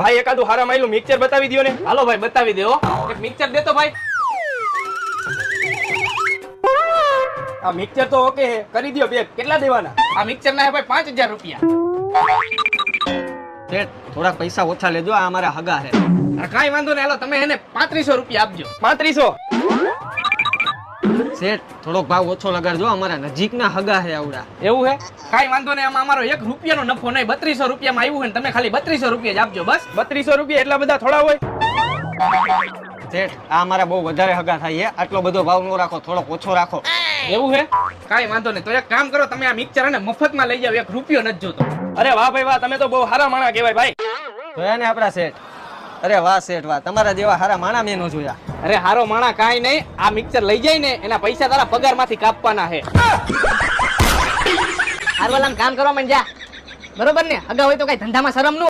ભાઈ એકાદું હારા માયલું મિક્સર બતાવી દો ને. હાલો ભાઈ બતાવી દે હો. એક મિક્સર દેતો ભાઈ. આ મિક્સર તો ઓકે હે, કરી દો બેગ. કેટલા દેવાના? આ મિક્સર ના હે ભાઈ 5000 રૂપિયા. શેઠ થોડાક પૈસા ઓછા લેજો, આ અમારા હગા છે. અરે કાંઈ વાંધો નહીં, હાલો તમે એને 3500 રૂપિયા આપજો. 3500. શેઠ થોડોક ભાવ ઓછો લગાડજો, અમારા નજીકના હગા છે આવડા. એવું હે? કાંઈ વાંધો નહીં, આમાં અમારો 1 રૂપિયાનો નફો નહીં. 3200 રૂપિયામાં આવ્યું હોય ને તમે ખાલી 3200 રૂપિયા જ આપજો બસ. 3200 રૂપિયા એટલા બધા થોડા હોય? શેઠ આ અમારા બહુ વધારે હગા થાય છે, આટલો બધો ભાવ ન રાખો, થોડોક ઓછો રાખો. એવું હે? કાંઈ વાંધો નહીં, તો એક કામ કરો, તમે આ મિક્સર અને મફતમાં લઈ જાવ, 1 રૂપિયો નથી જોતો. અરે વાહ ભાઈ વાહ, તમે તો બહુ હારા માણા કહેવાય ભાઈ. જોયા ને આપડા શેઠ? અરે વાહ શેઠ વાહ, તમારા જેવા હારા માણા મેં ન જોયા. અરે હારો માણા કાંઈ નહીં, આ મિક્સર લઈ જાય ને એના પૈસા તારા પગારમાંથી કાપવાના છે. હારવાલામ કામ કરવા માંડ જા. બરોબર ને? અગાઉ હોય તો કઈ ધંધામાં શરમ ન